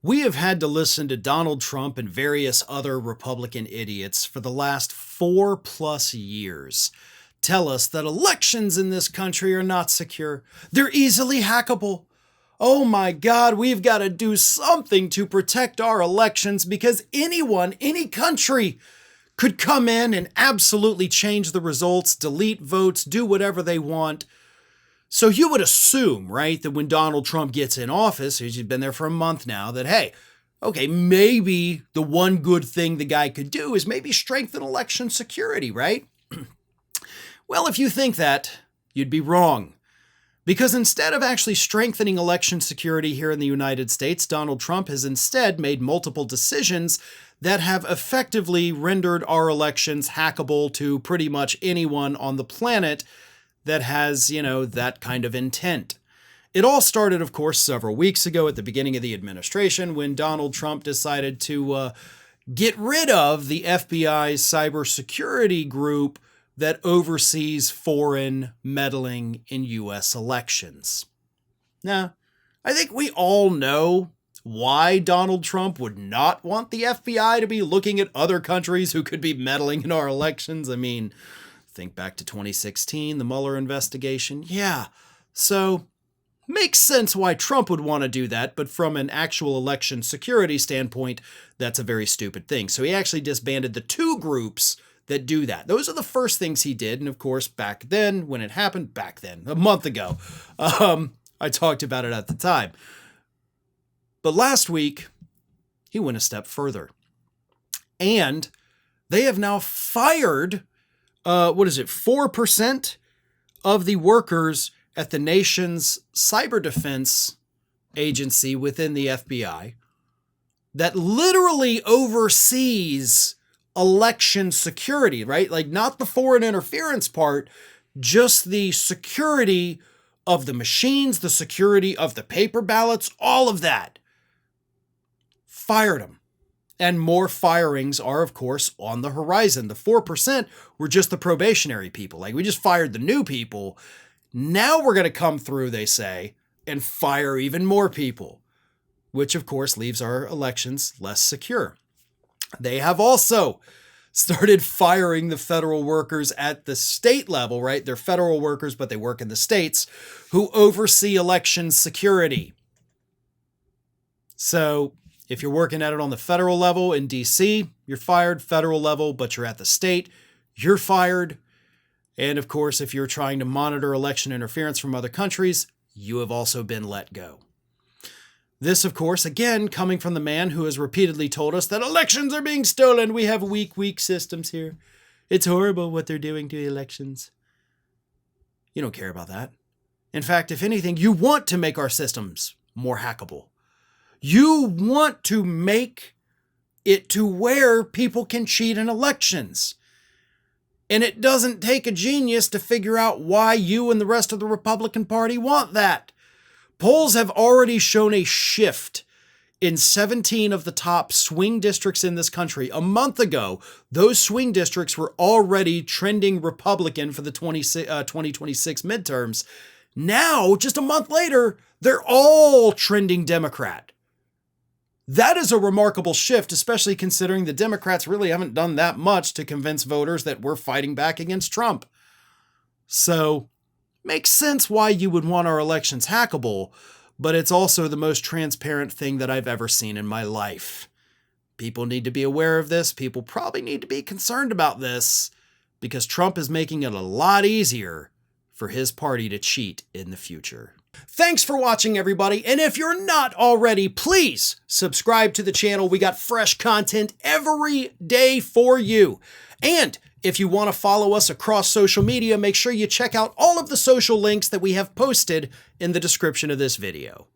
We have had to listen to Donald Trump and various other Republican idiots for the last 4+ years tell us that elections in this country are not secure. They're easily hackable. Oh my God, we've got to do something to protect our elections because anyone, any country could come in and absolutely change the results, delete votes, do whatever they want. So you would assume, right, that when Donald Trump gets in office, he's been there for a month now, that, hey, okay, maybe the one good thing the guy could do is maybe strengthen election security, right? Well, if you think that, you'd be wrong. Because instead of actually strengthening election security here in the United States, Donald Trump has instead made multiple decisions that have effectively rendered our elections hackable to pretty much anyone on the planet that has, that kind of intent. It all started, of course, several weeks ago at the beginning of the administration when Donald Trump decided to get rid of the FBI's cybersecurity group that oversees foreign meddling in U.S. elections. Now, I think we all know why Donald Trump would not want the FBI to be looking at other countries who could be meddling in our elections. I mean, think back to 2016, the Mueller investigation. Yeah, so makes sense why Trump would want to do that, but from an actual election security standpoint, that's a very stupid thing. So he actually disbanded the two groups that do that. Those are the first things he did. And of course, back then, when it happened, a month ago, I talked about it at the time. But last week, he went a step further. And they have now fired 4% of the workers at the nation's cyber defense agency within the FBI that literally oversees election security, right? Like not the foreign interference part, just the security of the machines, the security of the paper ballots, all of that. Fired them. And more firings are, of course, on the horizon. The 4% were just the probationary people. Like we just fired the new people. Now we're going to come through, they say, and fire even more people, which of course leaves our elections less secure. They have also started firing the federal workers at the state level, right? They're federal workers, but they work in the states who oversee election security. So if you're working at it on the federal level in DC, you're fired. Federal level, but you're at the state, you're fired. And of course, if you're trying to monitor election interference from other countries, you have also been let go. This, of course, again, coming from the man who has repeatedly told us that elections are being stolen. We have weak systems here. It's horrible what they're doing to elections. You don't care about that. In fact, if anything, you want to make our systems more hackable. You want to make it to where people can cheat in elections. And it doesn't take a genius to figure out why you and the rest of the Republican Party want that. Polls have already shown a shift in 17 of the top swing districts in this country. A month ago, those swing districts were already trending Republican for the 2026 midterms. Now, just a month later, they're all trending Democrat. That is a remarkable shift, especially considering the Democrats really haven't done that much to convince voters that we're fighting back against Trump. So, makes sense why you would want our elections hackable, but it's also the most transparent thing that I've ever seen in my life. People need to be aware of this. People probably need to be concerned about this because Trump is making it a lot easier for his party to cheat in the future. Thanks for watching, everybody. And if you're not already, please subscribe to the channel. We got fresh content every day for you. And if you want to follow us across social media, make sure you check out all of the social links that we have posted in the description of this video.